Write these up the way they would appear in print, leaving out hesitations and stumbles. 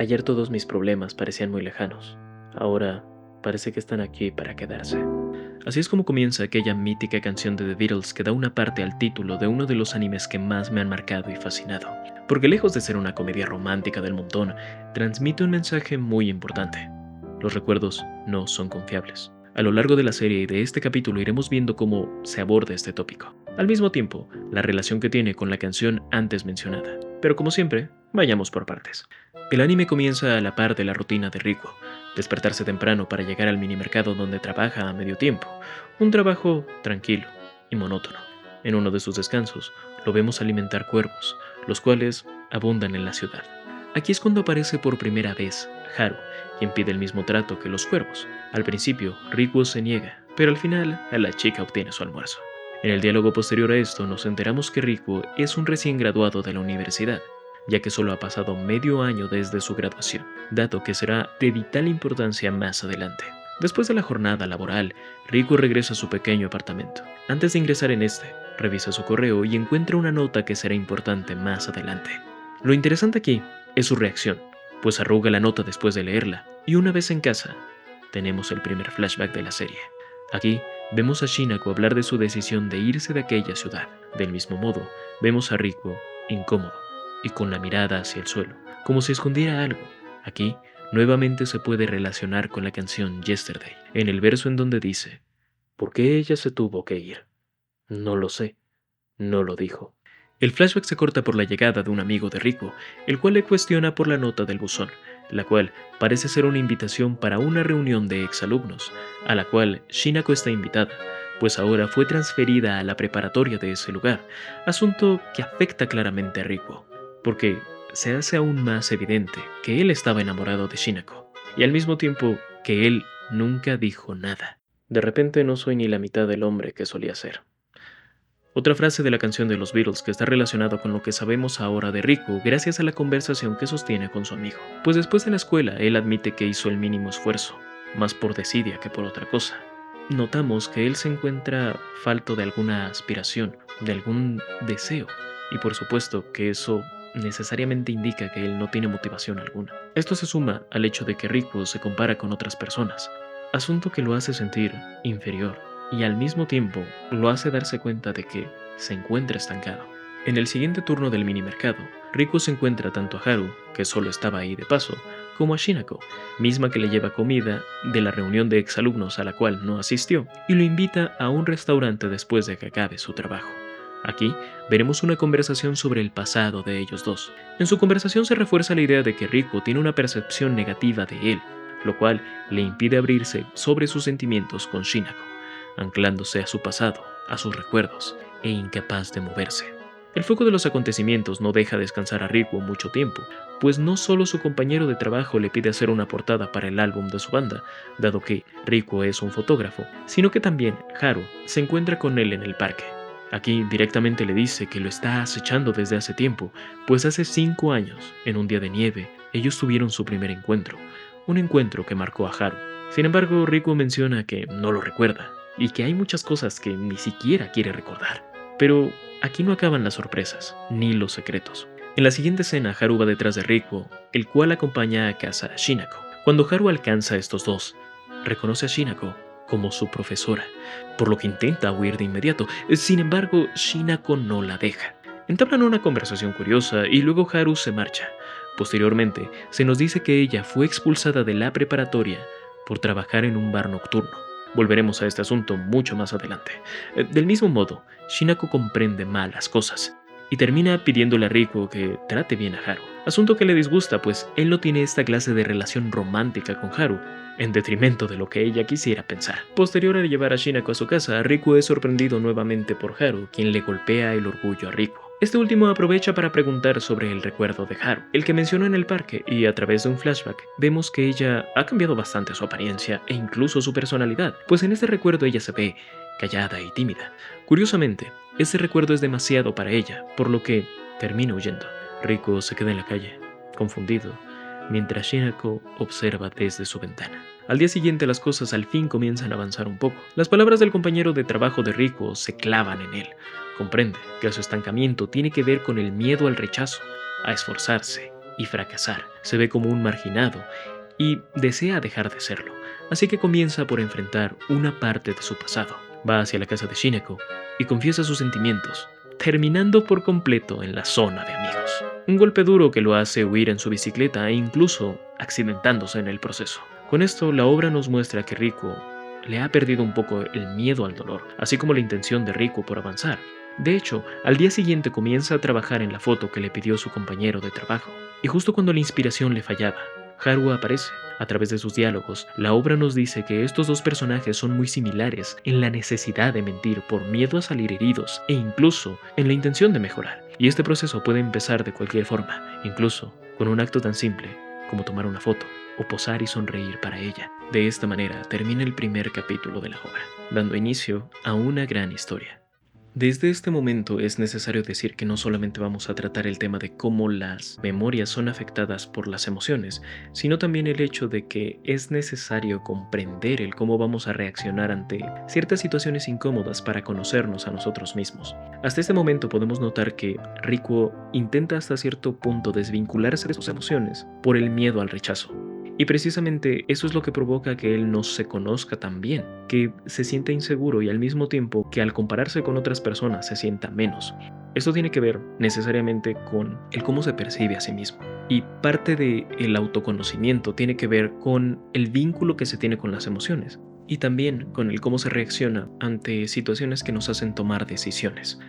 Ayer todos mis problemas parecían muy lejanos. Ahora parece que están aquí para quedarse. Así es como comienza aquella mítica canción de The Beatles que da una parte al título de uno de los animes que más me han marcado y fascinado. Porque lejos de ser una comedia romántica del montón, transmite un mensaje muy importante. Los recuerdos no son confiables. A lo largo de la serie y de este capítulo iremos viendo cómo se aborda este tópico. Al mismo tiempo, la relación que tiene con la canción antes mencionada. Pero como siempre, vayamos por partes. El anime comienza a la par de la rutina de Rico, despertarse temprano para llegar al minimercado donde trabaja a medio tiempo, un trabajo tranquilo y monótono. En uno de sus descansos, lo vemos alimentar cuervos, los cuales abundan en la ciudad. Aquí es cuando aparece por primera vez Haru, quien pide el mismo trato que los cuervos. Al principio, Riku se niega, pero al final, la chica obtiene su almuerzo. En el diálogo posterior a esto, nos enteramos que Riku es un recién graduado de la universidad, ya que solo ha pasado medio año desde su graduación, dato que será de vital importancia más adelante. Después de la jornada laboral, Riku regresa a su pequeño apartamento. Antes de ingresar en este, revisa su correo y encuentra una nota que será importante más adelante. Lo interesante aquí es su reacción, pues arruga la nota después de leerla, y una vez en casa, tenemos el primer flashback de la serie. Aquí vemos a Shinako hablar de su decisión de irse de aquella ciudad. Del mismo modo, vemos a Riku incómodo y con la mirada hacia el suelo, como si escondiera algo. Aquí, nuevamente se puede relacionar con la canción Yesterday, en el verso en donde dice: ¿por qué ella se tuvo que ir? No lo sé, no lo dijo. El flashback se corta por la llegada de un amigo de Rico, el cual le cuestiona por la nota del buzón, la cual parece ser una invitación para una reunión de exalumnos, a la cual Shinako está invitada, pues ahora fue transferida a la preparatoria de ese lugar, asunto que afecta claramente a Rico, porque se hace aún más evidente que él estaba enamorado de Shinako, y al mismo tiempo que él nunca dijo nada. De repente no soy ni la mitad del hombre que solía ser. Otra frase de la canción de los Beatles que está relacionada con lo que sabemos ahora de Riku gracias a la conversación que sostiene con su amigo. Pues después de la escuela, él admite que hizo el mínimo esfuerzo, más por desidia que por otra cosa. Notamos que él se encuentra falto de alguna aspiración, de algún deseo, y por supuesto que eso necesariamente indica que él no tiene motivación alguna. Esto se suma al hecho de que Riku se compara con otras personas, asunto que lo hace sentir inferior y al mismo tiempo lo hace darse cuenta de que se encuentra estancado. En el siguiente turno del minimercado, Riku se encuentra tanto a Haru, que solo estaba ahí de paso, como a Shinako, misma que le lleva comida de la reunión de exalumnos a la cual no asistió, y lo invita a un restaurante después de que acabe su trabajo. Aquí veremos una conversación sobre el pasado de ellos dos. En su conversación se refuerza la idea de que Riku tiene una percepción negativa de él, lo cual le impide abrirse sobre sus sentimientos con Shinako, anclándose a su pasado, a sus recuerdos, e incapaz de moverse. El foco de los acontecimientos no deja descansar a Riku mucho tiempo, pues no solo su compañero de trabajo le pide hacer una portada para el álbum de su banda, dado que Riku es un fotógrafo, sino que también Haru se encuentra con él en el parque. Aquí directamente le dice que lo está acechando desde hace tiempo, pues hace 5 años, en un día de nieve, ellos tuvieron su primer encuentro, un encuentro que marcó a Haru. Sin embargo, Riku menciona que no lo recuerda, y que hay muchas cosas que ni siquiera quiere recordar. Pero aquí no acaban las sorpresas, ni los secretos. En la siguiente escena, Haru va detrás de Riku, el cual acompaña a casa a Shinako. Cuando Haru alcanza a estos dos, reconoce a Shinako como su profesora, por lo que intenta huir de inmediato. Sin embargo, Shinako no la deja. Entablan una conversación curiosa y luego Haru se marcha. Posteriormente, se nos dice que ella fue expulsada de la preparatoria por trabajar en un bar nocturno. Volveremos a este asunto mucho más adelante. Del mismo modo, Shinako comprende mal las cosas y termina pidiéndole a Riku que trate bien a Haru, asunto que le disgusta pues él no tiene esta clase de relación romántica con Haru, en detrimento de lo que ella quisiera pensar. Posterior a llevar a Shinako a su casa, Riku es sorprendido nuevamente por Haru, quien le golpea el orgullo a Riku. Este último aprovecha para preguntar sobre el recuerdo de Haru, el que mencionó en el parque, y a través de un flashback vemos que ella ha cambiado bastante su apariencia e incluso su personalidad, pues en este recuerdo ella se ve callada y tímida. Curiosamente, ese recuerdo es demasiado para ella, por lo que termina huyendo. Riku se queda en la calle, confundido, mientras Shinako observa desde su ventana. Al día siguiente las cosas al fin comienzan a avanzar un poco. Las palabras del compañero de trabajo de Riku se clavan en él. Comprende que su estancamiento tiene que ver con el miedo al rechazo, a esforzarse y fracasar. Se ve como un marginado y desea dejar de serlo. Así que comienza por enfrentar una parte de su pasado. Va hacia la casa de Shinako y confiesa sus sentimientos, terminando por completo en la zona de amigos. Un golpe duro que lo hace huir en su bicicleta e incluso accidentándose en el proceso. Con esto, la obra nos muestra que Riku le ha perdido un poco el miedo al dolor, así como la intención de Riku por avanzar. De hecho, al día siguiente comienza a trabajar en la foto que le pidió su compañero de trabajo. Y justo cuando la inspiración le fallaba, Haru aparece. A través de sus diálogos, la obra nos dice que estos dos personajes son muy similares en la necesidad de mentir por miedo a salir heridos e incluso en la intención de mejorar. Y este proceso puede empezar de cualquier forma, incluso con un acto tan simple como tomar una foto o posar y sonreír para ella. De esta manera termina el primer capítulo de la obra, dando inicio a una gran historia. Desde este momento es necesario decir que no solamente vamos a tratar el tema de cómo las memorias son afectadas por las emociones, sino también el hecho de que es necesario comprender el cómo vamos a reaccionar ante ciertas situaciones incómodas para conocernos a nosotros mismos. Hasta este momento podemos notar que Riku intenta hasta cierto punto desvincularse de sus emociones por el miedo al rechazo. Y precisamente eso es lo que provoca que él no se conozca tan bien, que se sienta inseguro y al mismo tiempo que al compararse con otras personas se sienta menos. Esto tiene que ver necesariamente con el cómo se percibe a sí mismo. Y parte del autoconocimiento tiene que ver con el vínculo que se tiene con las emociones y también con el cómo se reacciona ante situaciones que nos hacen tomar decisiones.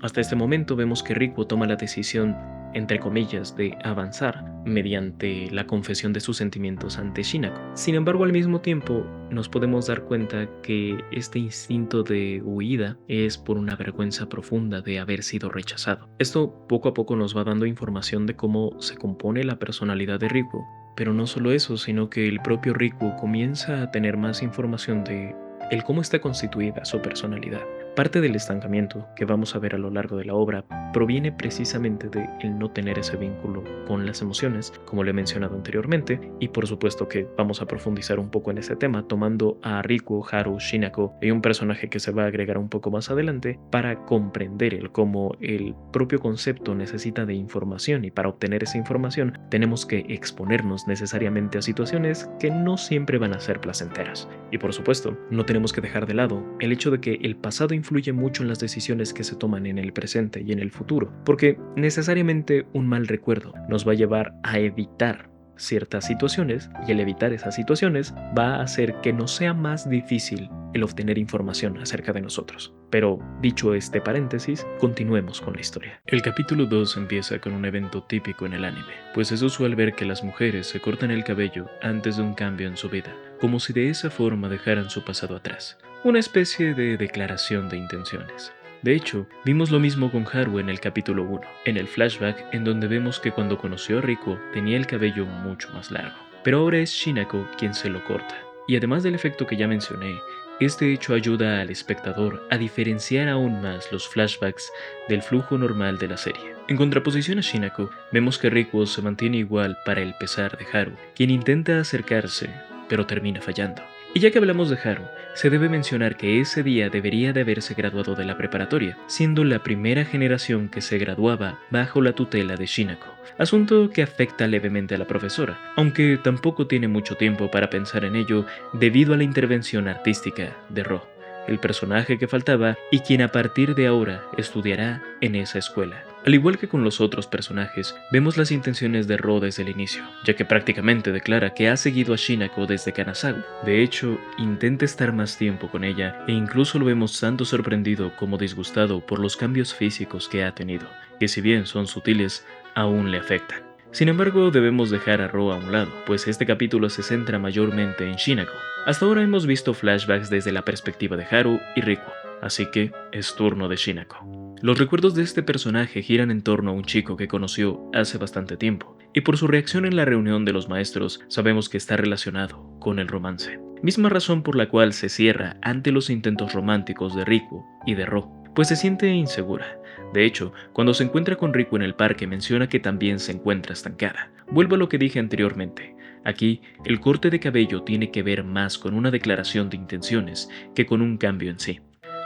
Hasta este momento vemos que Riku toma la decisión, entre comillas, de avanzar mediante la confesión de sus sentimientos ante Shinako. Sin embargo, al mismo tiempo, nos podemos dar cuenta que este instinto de huida es por una vergüenza profunda de haber sido rechazado. Esto poco a poco nos va dando información de cómo se compone la personalidad de Riku, pero no solo eso, sino que el propio Riku comienza a tener más información de el cómo está constituida su personalidad. Parte del estancamiento que vamos a ver a lo largo de la obra proviene precisamente de el no tener ese vínculo con las emociones, como le he mencionado anteriormente, y por supuesto que vamos a profundizar un poco en ese tema, tomando a Riku, Haru, Shinako y un personaje que se va a agregar un poco más adelante para comprender el cómo el propio concepto necesita de información, y para obtener esa información tenemos que exponernos necesariamente a situaciones que no siempre van a ser placenteras. Y por supuesto, no tenemos que dejar de lado el hecho de que el pasado influye mucho en las decisiones que se toman en el presente y en el futuro, porque necesariamente un mal recuerdo nos va a llevar a evitar ciertas situaciones, y el evitar esas situaciones va a hacer que nos sea más difícil el obtener información acerca de nosotros. Pero dicho este paréntesis, continuemos con la historia. El capítulo 2 empieza con un evento típico en el anime, pues es usual ver que las mujeres se cortan el cabello antes de un cambio en su vida, como si de esa forma dejaran su pasado atrás, una especie de declaración de intenciones. De hecho, vimos lo mismo con Haru en el capítulo 1, en el flashback en donde vemos que cuando conoció a Riku tenía el cabello mucho más largo, pero ahora es Shinako quien se lo corta. Y además del efecto que ya mencioné, este hecho ayuda al espectador a diferenciar aún más los flashbacks del flujo normal de la serie. En contraposición a Shinako, vemos que Riku se mantiene igual para el pesar de Haru, quien intenta acercarse, pero termina fallando. Y ya que hablamos de Haru, se debe mencionar que ese día debería de haberse graduado de la preparatoria, siendo la primera generación que se graduaba bajo la tutela de Shinako, asunto que afecta levemente a la profesora, aunque tampoco tiene mucho tiempo para pensar en ello debido a la intervención artística de Ro, el personaje que faltaba y quien a partir de ahora estudiará en esa escuela. Al igual que con los otros personajes, vemos las intenciones de Ro desde el inicio, ya que prácticamente declara que ha seguido a Shinako desde Kanazawa. De hecho, intenta estar más tiempo con ella e incluso lo vemos tanto sorprendido como disgustado por los cambios físicos que ha tenido, que si bien son sutiles, aún le afectan. Sin embargo, debemos dejar a Ro a un lado, pues este capítulo se centra mayormente en Shinako. Hasta ahora hemos visto flashbacks desde la perspectiva de Haru y Riku, así que es turno de Shinako. Los recuerdos de este personaje giran en torno a un chico que conoció hace bastante tiempo, y por su reacción en la reunión de los maestros sabemos que está relacionado con el romance. Misma razón por la cual se cierra ante los intentos románticos de Riku y de Ro, pues se siente insegura. De hecho, cuando se encuentra con Riku en el parque menciona que también se encuentra estancada. Vuelvo a lo que dije anteriormente. Aquí, el corte de cabello tiene que ver más con una declaración de intenciones que con un cambio en sí.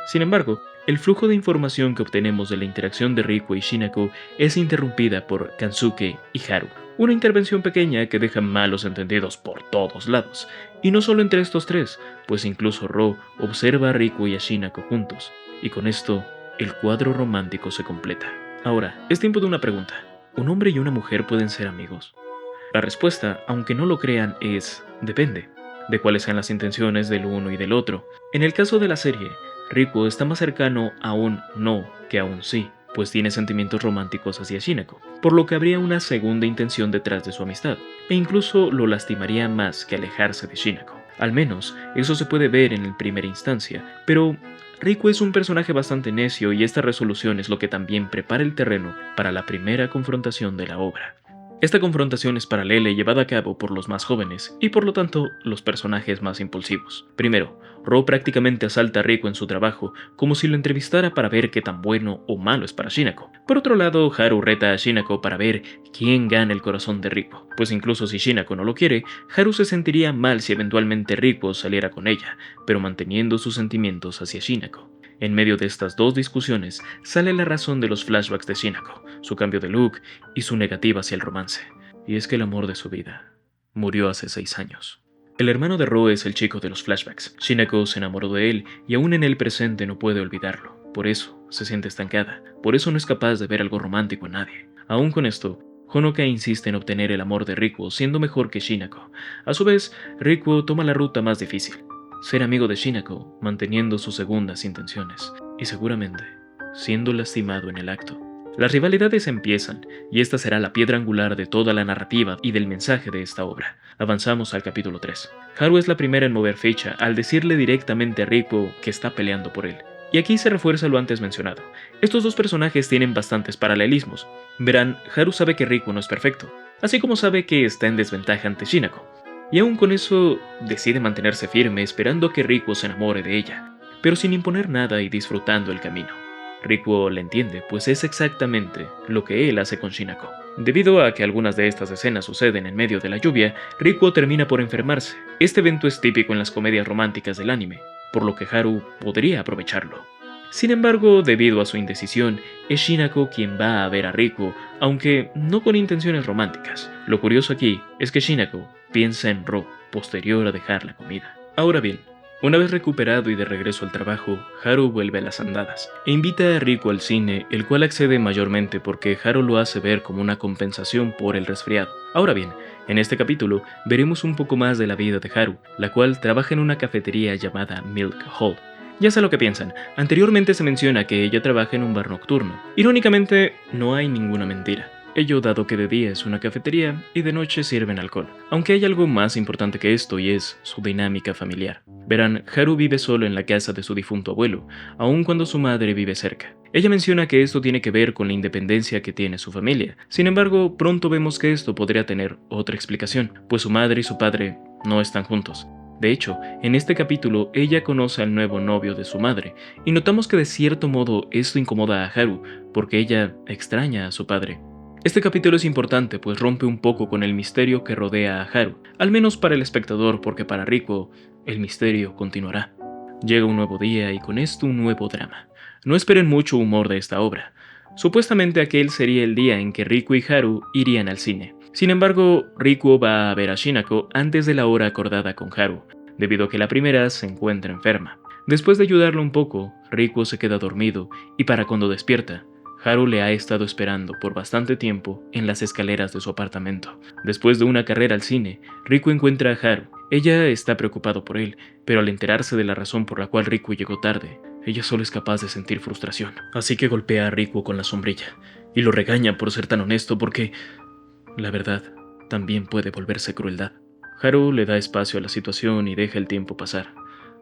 Sin embargo, el flujo de información que obtenemos de la interacción de Riku y Shinako es interrumpida por Kansuke y Haru, Una intervención pequeña que deja malos entendidos por todos lados, y no solo entre estos tres, pues incluso Ro observa a Riku y a Shinako juntos, y con esto el cuadro romántico se completa. Ahora, es tiempo de una pregunta. ¿Un hombre y una mujer pueden ser amigos? La respuesta, aunque no lo crean, es depende de cuáles sean las intenciones del uno y del otro. En el caso de la serie, Riku está más cercano a un no que a un sí, pues tiene sentimientos románticos hacia Shinako, por lo que habría una segunda intención detrás de su amistad, e incluso lo lastimaría más que alejarse de Shinako. Al menos, eso se puede ver en primera instancia, pero Riku es un personaje bastante necio y esta resolución es lo que también prepara el terreno para la primera confrontación de la obra. Esta confrontación es paralela y llevada a cabo por los más jóvenes, y por lo tanto, los personajes más impulsivos. Primero, Ro prácticamente asalta a Riku en su trabajo, como si lo entrevistara para ver qué tan bueno o malo es para Shinako. Por otro lado, Haru reta a Shinako para ver quién gana el corazón de Riku, pues incluso si Shinako no lo quiere, Haru se sentiría mal si eventualmente Riku saliera con ella, pero manteniendo sus sentimientos hacia Shinako. En medio de estas dos discusiones sale la razón de los flashbacks de Shinako, su cambio de look y su negativa hacia el romance. Y es que el amor de su vida murió hace 6 años. El hermano de Ro es el chico de los flashbacks. Shinako se enamoró de él y aún en el presente no puede olvidarlo. Por eso se siente estancada. Por eso no es capaz de ver algo romántico en nadie. Aún con esto, Honoka insiste en obtener el amor de Riku siendo mejor que Shinako. A su vez, Riku toma la ruta más difícil: ser amigo de Shinako, manteniendo sus segundas intenciones, y seguramente siendo lastimado en el acto. Las rivalidades empiezan, y esta será la piedra angular de toda la narrativa y del mensaje de esta obra. Avanzamos al capítulo 3. Haru es la primera en mover fecha al decirle directamente a Riku que está peleando por él. Y aquí se refuerza lo antes mencionado. Estos dos personajes tienen bastantes paralelismos. Verán, Haru sabe que Riku no es perfecto, así como sabe que está en desventaja ante Shinako. Y aún con eso, decide mantenerse firme esperando a que Riku se enamore de ella, pero sin imponer nada y disfrutando el camino. Riku le entiende, pues es exactamente lo que él hace con Shinako. Debido a que algunas de estas escenas suceden en medio de la lluvia, Riku termina por enfermarse. Este evento es típico en las comedias románticas del anime, por lo que Haru podría aprovecharlo. Sin embargo, debido a su indecisión, es Shinako quien va a ver a Riku, aunque no con intenciones románticas. Lo curioso aquí es que Shinako piensa en Ro, posterior a dejar la comida. Ahora bien, una vez recuperado y de regreso al trabajo, Haru vuelve a las andadas e invita a Riku al cine, el cual accede mayormente porque Haru lo hace ver como una compensación por el resfriado. Ahora bien, en este capítulo veremos un poco más de la vida de Haru, la cual trabaja en una cafetería llamada Milk Hall. Ya sé lo que piensan, anteriormente se menciona que ella trabaja en un bar nocturno. Irónicamente, no hay ninguna mentira. Ello dado que de día es una cafetería y de noche sirven alcohol. Aunque hay algo más importante que esto y es su dinámica familiar. Verán, Haru vive solo en la casa de su difunto abuelo, aun cuando su madre vive cerca. Ella menciona que esto tiene que ver con la independencia que tiene su familia. Sin embargo, pronto vemos que esto podría tener otra explicación, pues su madre y su padre no están juntos. De hecho, en este capítulo ella conoce al nuevo novio de su madre, y notamos que de cierto modo esto incomoda a Haru, porque ella extraña a su padre. Este capítulo es importante pues rompe un poco con el misterio que rodea a Haru, al menos para el espectador, porque para Riku el misterio continuará. Llega un nuevo día y con esto un nuevo drama. No esperen mucho humor de esta obra. Supuestamente aquel sería el día en que Riku y Haru irían al cine. Sin embargo, Riku va a ver a Shinako antes de la hora acordada con Haru, debido a que la primera se encuentra enferma. Después de ayudarlo un poco, Riku se queda dormido y para cuando despierta, Haru le ha estado esperando por bastante tiempo en las escaleras de su apartamento. Después de una carrera al cine, Riku encuentra a Haru. Ella está preocupada por él, pero al enterarse de la razón por la cual Riku llegó tarde, ella solo es capaz de sentir frustración. Así que golpea a Riku con la sombrilla y lo regaña por ser tan honesto porque, la verdad, también puede volverse crueldad. Haru le da espacio a la situación y deja el tiempo pasar.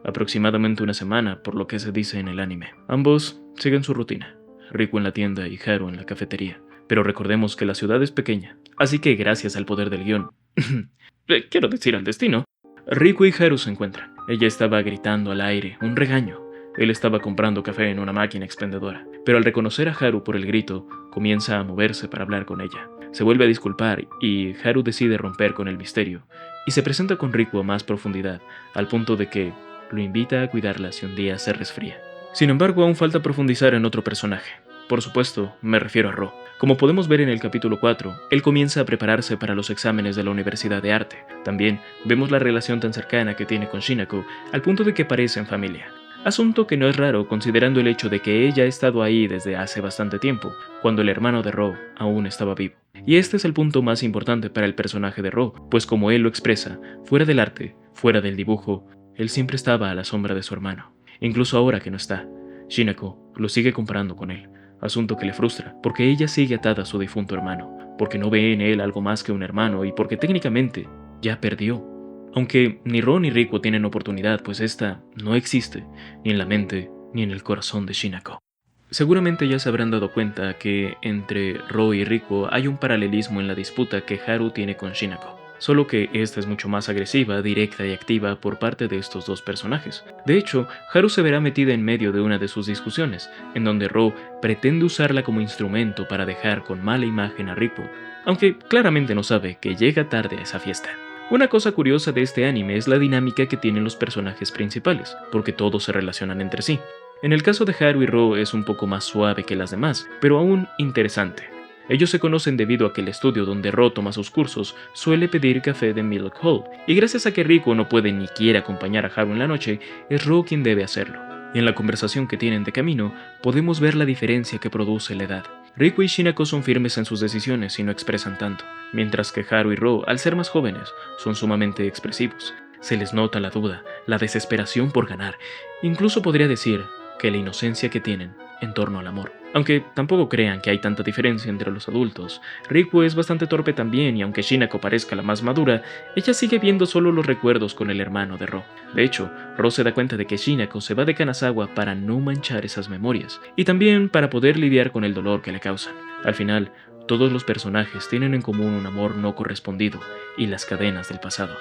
Aproximadamente una semana, por lo que se dice en el anime. Ambos siguen su rutina. Riku en la tienda y Haru en la cafetería. Pero recordemos que la ciudad es pequeña, así que gracias al poder del guión, quiero decir al destino, Riku y Haru se encuentran. Ella estaba gritando al aire, un regaño. Él estaba comprando café en una máquina expendedora, pero al reconocer a Haru por el grito, comienza a moverse para hablar con ella. Se vuelve a disculpar y Haru decide romper con el misterio, y se presenta con Riku a más profundidad, al punto de que lo invita a cuidarla si un día se resfría. Sin embargo, aún falta profundizar en otro personaje, por supuesto, me refiero a Ro. Como podemos ver en el capítulo 4, él comienza a prepararse para los exámenes de la Universidad de Arte. También vemos la relación tan cercana que tiene con Shinako, al punto de que parecen familia. Asunto que no es raro considerando el hecho de que ella ha estado ahí desde hace bastante tiempo, cuando el hermano de Ro aún estaba vivo. Y este es el punto más importante para el personaje de Ro, pues como él lo expresa, fuera del arte, fuera del dibujo, él siempre estaba a la sombra de su hermano. Incluso ahora que no está, Shinako lo sigue comparando con él, asunto que le frustra, porque ella sigue atada a su difunto hermano, porque no ve en él algo más que un hermano y porque técnicamente ya perdió. Aunque ni Ro ni Riku tienen oportunidad, pues esta no existe, ni en la mente ni en el corazón de Shinako. Seguramente ya se habrán dado cuenta que entre Ro y Riku hay un paralelismo en la disputa que Haru tiene con Shinako, solo que esta es mucho más agresiva, directa y activa por parte de estos dos personajes. De hecho, Haru se verá metida en medio de una de sus discusiones, en donde Ro pretende usarla como instrumento para dejar con mala imagen a Riku, aunque claramente no sabe que llega tarde a esa fiesta. Una cosa curiosa de este anime es la dinámica que tienen los personajes principales, porque todos se relacionan entre sí. En el caso de Haru y Ro es un poco más suave que las demás, pero aún interesante. Ellos se conocen debido a que el estudio donde Ro toma sus cursos suele pedir café de Milk Hall, y gracias a que Riku no puede ni quiere acompañar a Haru en la noche, es Ro quien debe hacerlo. Y en la conversación que tienen de camino, podemos ver la diferencia que produce la edad. Riku y Shinako son firmes en sus decisiones y no expresan tanto, mientras que Haru y Ro, al ser más jóvenes, son sumamente expresivos. Se les nota la duda, la desesperación por ganar, incluso podría decir que la inocencia que tienen en torno al amor. Aunque tampoco crean que hay tanta diferencia entre los adultos, Riku es bastante torpe también y aunque Shinako parezca la más madura, ella sigue viendo solo los recuerdos con el hermano de Ro. De hecho, Ro se da cuenta de que Shinako se va de Kanazawa para no manchar esas memorias, y también para poder lidiar con el dolor que le causan. Al final, todos los personajes tienen en común un amor no correspondido y las cadenas del pasado.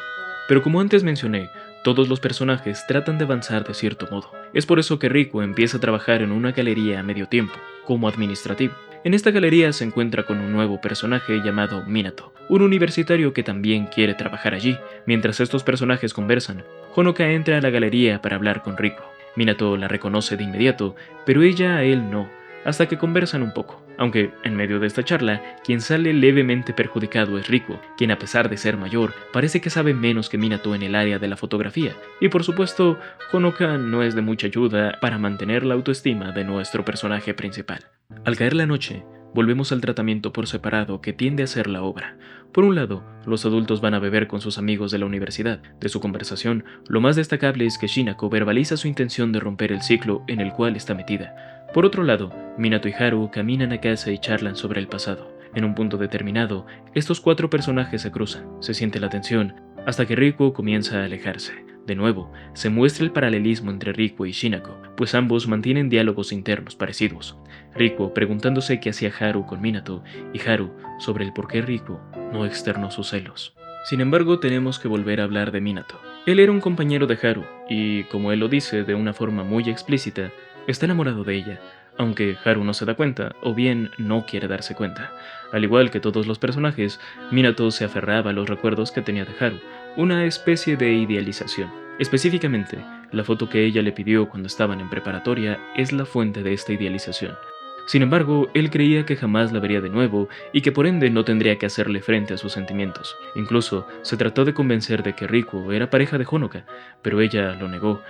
Pero como antes mencioné, todos los personajes tratan de avanzar de cierto modo. Es por eso que Riku empieza a trabajar en una galería a medio tiempo, como administrativo. En esta galería se encuentra con un nuevo personaje llamado Minato, un universitario que también quiere trabajar allí. Mientras estos personajes conversan, Honoka entra a la galería para hablar con Riku. Minato la reconoce de inmediato, pero ella a él no, hasta que conversan un poco. Aunque, en medio de esta charla, quien sale levemente perjudicado es Riku, quien a pesar de ser mayor, parece que sabe menos que Minato en el área de la fotografía. Y por supuesto, Honoka no es de mucha ayuda para mantener la autoestima de nuestro personaje principal. Al caer la noche, volvemos al tratamiento por separado que tiende a ser la obra. Por un lado, los adultos van a beber con sus amigos de la universidad. De su conversación, lo más destacable es que Shinako verbaliza su intención de romper el ciclo en el cual está metida. Por otro lado, Minato y Haru caminan a casa y charlan sobre el pasado. En un punto determinado, estos cuatro personajes se cruzan, se siente la tensión, hasta que Riku comienza a alejarse. De nuevo, se muestra el paralelismo entre Riku y Shinako, pues ambos mantienen diálogos internos parecidos. Riku preguntándose qué hacía Haru con Minato, y Haru sobre el por qué Riku no externó sus celos. Sin embargo, tenemos que volver a hablar de Minato. Él era un compañero de Haru, y como él lo dice de una forma muy explícita, está enamorado de ella, aunque Haru no se da cuenta, o bien no quiere darse cuenta. Al igual que todos los personajes, Minato se aferraba a los recuerdos que tenía de Haru, una especie de idealización. Específicamente, la foto que ella le pidió cuando estaban en preparatoria es la fuente de esta idealización. Sin embargo, él creía que jamás la vería de nuevo y que por ende no tendría que hacerle frente a sus sentimientos. Incluso se trató de convencer de que Riku era pareja de Honoka, pero ella lo negó.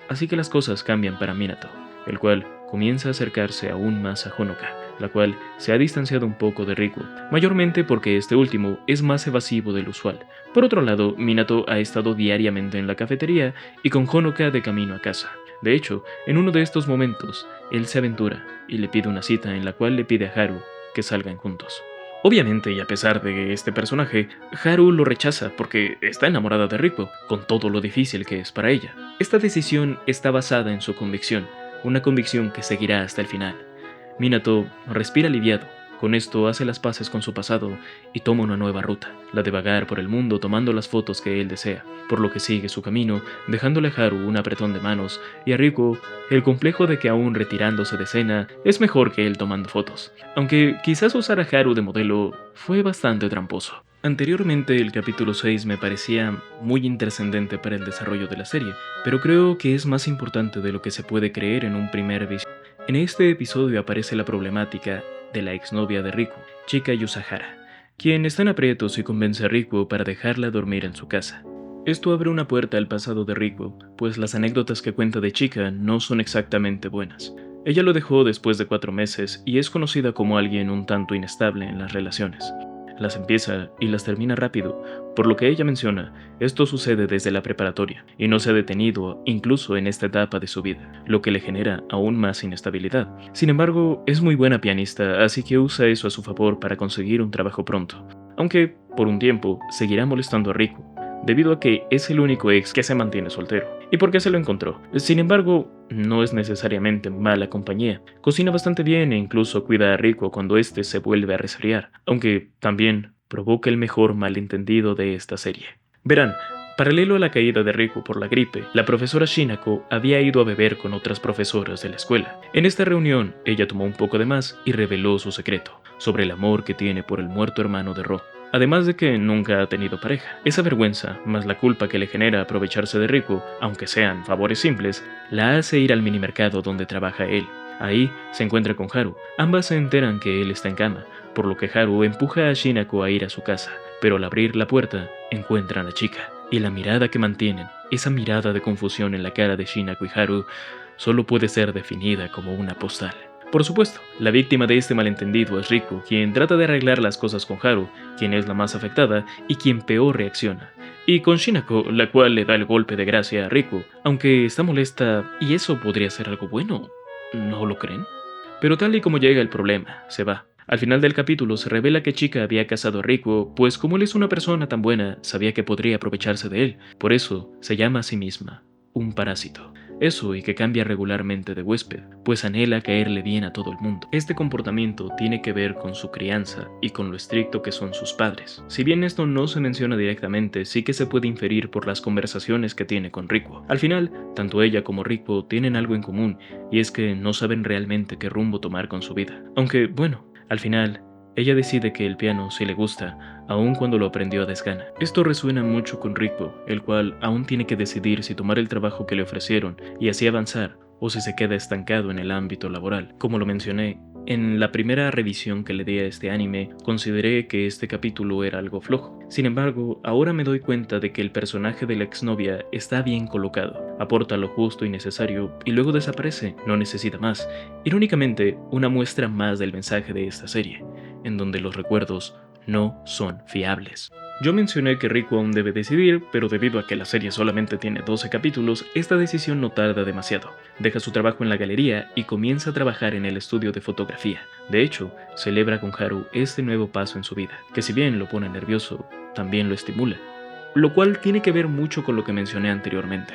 Así que las cosas cambian para Minato, el cual comienza a acercarse aún más a Honoka, la cual se ha distanciado un poco de Riku, mayormente porque este último es más evasivo del usual. Por otro lado, Minato ha estado diariamente en la cafetería y con Honoka de camino a casa. De hecho, en uno de estos momentos, él se aventura y le pide una cita en la cual le pide a Haru que salgan juntos. Obviamente, y a pesar de este personaje, Haru lo rechaza porque está enamorada de Riku, con todo lo difícil que es para ella. Esta decisión está basada en su convicción, una convicción que seguirá hasta el final. Minato respira aliviado. Con esto hace las paces con su pasado y toma una nueva ruta, la de vagar por el mundo tomando las fotos que él desea, por lo que sigue su camino, dejándole a Haru un apretón de manos y a Riku el complejo de que aún retirándose de escena es mejor que él tomando fotos, aunque quizás usar a Haru de modelo fue bastante tramposo. Anteriormente el capítulo 6 me parecía muy intrascendente para el desarrollo de la serie, pero creo que es más importante de lo que se puede creer en un primer vistazo. En este episodio aparece la problemática de la exnovia de Riku, Chika Yusahara, quien está en aprietos y convence a Riku para dejarla dormir en su casa. Esto abre una puerta al pasado de Riku, pues las anécdotas que cuenta de Chika no son exactamente buenas. Ella lo dejó después de 4 meses y es conocida como alguien un tanto inestable en las relaciones. Las empieza y las termina rápido, por lo que ella menciona, esto sucede desde la preparatoria y no se ha detenido incluso en esta etapa de su vida, lo que le genera aún más inestabilidad. Sin embargo, es muy buena pianista, así que usa eso a su favor para conseguir un trabajo pronto, aunque por un tiempo seguirá molestando a Riku, debido a que es el único ex que se mantiene soltero, y porque se lo encontró. Sin embargo, no es necesariamente mala compañía. Cocina bastante bien e incluso cuida a Riku cuando éste se vuelve a resfriar, aunque también provoca el mejor malentendido de esta serie. Verán, paralelo a la caída de Riku por la gripe, la profesora Shinako había ido a beber con otras profesoras de la escuela. En esta reunión, ella tomó un poco de más y reveló su secreto, sobre el amor que tiene por el muerto hermano de Ro. Además de que nunca ha tenido pareja. Esa vergüenza, más la culpa que le genera aprovecharse de Riku, aunque sean favores simples, la hace ir al minimercado donde trabaja él. Ahí se encuentra con Haru. Ambas se enteran que él está en cama, por lo que Haru empuja a Shinako a ir a su casa, pero al abrir la puerta, encuentran a Chika. Y la mirada que mantienen, esa mirada de confusión en la cara de Shinako y Haru, solo puede ser definida como una postal. Por supuesto, la víctima de este malentendido es Riku, quien trata de arreglar las cosas con Haru, quien es la más afectada y quien peor reacciona. Y con Shinako, la cual le da el golpe de gracia a Riku, aunque está molesta y eso podría ser algo bueno, ¿no lo creen? Pero tal y como llega el problema, se va. Al final del capítulo se revela que Chika había casado a Riku, pues como él es una persona tan buena, sabía que podría aprovecharse de él. Por eso se llama a sí misma un parásito. Eso y que cambia regularmente de huésped, pues anhela caerle bien a todo el mundo. Este comportamiento tiene que ver con su crianza y con lo estricto que son sus padres. Si bien esto no se menciona directamente, sí que se puede inferir por las conversaciones que tiene con Riku. Al final, tanto ella como Riku tienen algo en común, y es que no saben realmente qué rumbo tomar con su vida. Aunque, bueno, al final, ella decide que el piano sí le gusta, aun cuando lo aprendió a desgana. Esto resuena mucho con Riku, el cual aún tiene que decidir si tomar el trabajo que le ofrecieron y así avanzar, o si se queda estancado en el ámbito laboral. Como lo mencioné, en la primera revisión que le di a este anime, consideré que este capítulo era algo flojo. Sin embargo, ahora me doy cuenta de que el personaje de la exnovia está bien colocado, aporta lo justo y necesario y luego desaparece, no necesita más. Irónicamente, una muestra más del mensaje de esta serie, en donde los recuerdos no son fiables. Yo mencioné que Riku aún debe decidir, pero debido a que la serie solamente tiene 12 capítulos, esta decisión no tarda demasiado. Deja su trabajo en la galería y comienza a trabajar en el estudio de fotografía. De hecho, celebra con Haru este nuevo paso en su vida, que si bien lo pone nervioso, también lo estimula. Lo cual tiene que ver mucho con lo que mencioné anteriormente.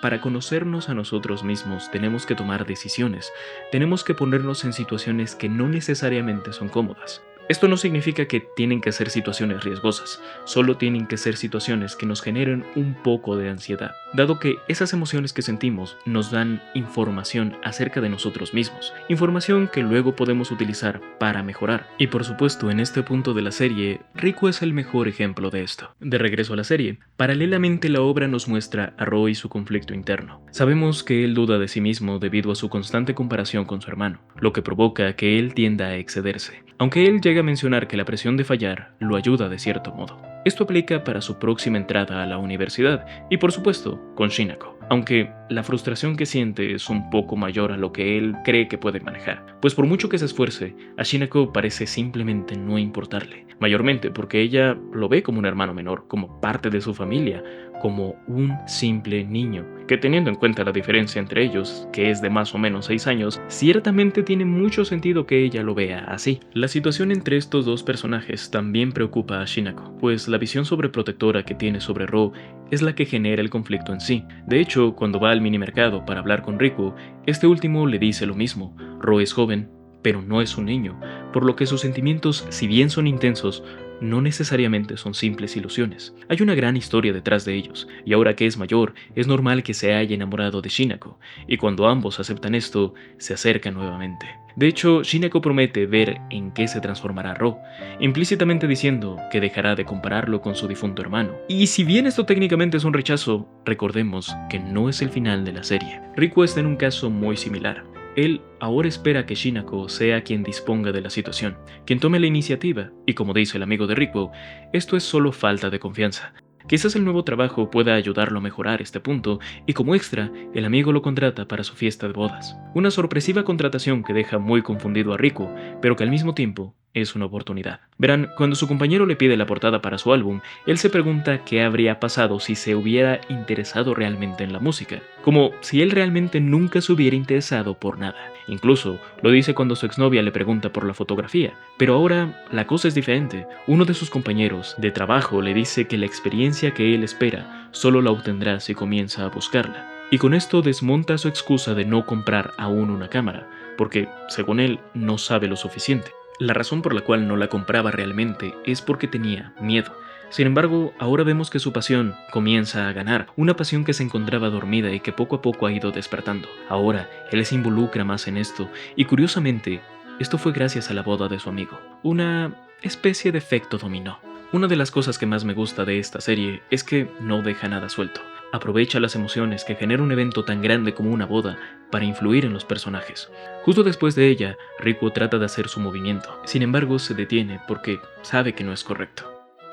Para conocernos a nosotros mismos tenemos que tomar decisiones, tenemos que ponernos en situaciones que no necesariamente son cómodas. Esto no significa que tienen que ser situaciones riesgosas, solo tienen que ser situaciones que nos generen un poco de ansiedad, dado que esas emociones que sentimos nos dan información acerca de nosotros mismos, información que luego podemos utilizar para mejorar. Y por supuesto, en este punto de la serie, Riku es el mejor ejemplo de esto. De regreso a la serie, paralelamente la obra nos muestra a Ro y su conflicto interno. Sabemos que él duda de sí mismo debido a su constante comparación con su hermano, lo que provoca que él tienda a excederse, aunque él llega a mencionar que la presión de fallar lo ayuda de cierto modo. Esto aplica para su próxima entrada a la universidad y por supuesto con Shinako, aunque la frustración que siente es un poco mayor a lo que él cree que puede manejar, pues por mucho que se esfuerce, a Shinako parece simplemente no importarle, mayormente porque ella lo ve como un hermano menor, como parte de su familia, como un simple niño, que teniendo en cuenta la diferencia entre ellos, que es de más o menos 6 años, ciertamente tiene mucho sentido que ella lo vea así. La situación entre estos dos personajes también preocupa a Shinako, pues la visión sobreprotectora que tiene sobre Ro es la que genera el conflicto en sí. De hecho, cuando va al minimercado para hablar con Riku, este último le dice lo mismo. Ro es joven, pero no es un niño, por lo que sus sentimientos, si bien son intensos, no necesariamente son simples ilusiones. Hay una gran historia detrás de ellos, y ahora que es mayor, es normal que se haya enamorado de Shinako, y cuando ambos aceptan esto, se acercan nuevamente. De hecho, Shinako promete ver en qué se transformará Ro, implícitamente diciendo que dejará de compararlo con su difunto hermano. Y si bien esto técnicamente es un rechazo, recordemos que no es el final de la serie. Riku está en un caso muy similar. Él ahora espera que Shinako sea quien disponga de la situación, quien tome la iniciativa, y como dice el amigo de Rikuo, esto es solo falta de confianza. Quizás el nuevo trabajo pueda ayudarlo a mejorar este punto, y como extra, el amigo lo contrata para su fiesta de bodas. Una sorpresiva contratación que deja muy confundido a Rikuo, pero que al mismo tiempo es una oportunidad. Verán, cuando su compañero le pide la portada para su álbum, él se pregunta qué habría pasado si se hubiera interesado realmente en la música, como si él realmente nunca se hubiera interesado por nada. Incluso lo dice cuando su exnovia le pregunta por la fotografía, pero ahora la cosa es diferente. Uno de sus compañeros de trabajo le dice que la experiencia que él espera solo la obtendrá si comienza a buscarla. Y con esto desmonta su excusa de no comprar aún una cámara, porque, según él, no sabe lo suficiente. La razón por la cual no la compraba realmente es porque tenía miedo. Sin embargo, ahora vemos que su pasión comienza a ganar, una pasión que se encontraba dormida y que poco a poco ha ido despertando. Ahora, él se involucra más en esto, y curiosamente, esto fue gracias a la boda de su amigo. Una especie de efecto dominó. Una de las cosas que más me gusta de esta serie es que no deja nada suelto. Aprovecha las emociones que genera un evento tan grande como una boda para influir en los personajes. Justo después de ella, Rikuo trata de hacer su movimiento. Sin embargo, se detiene porque sabe que no es correcto.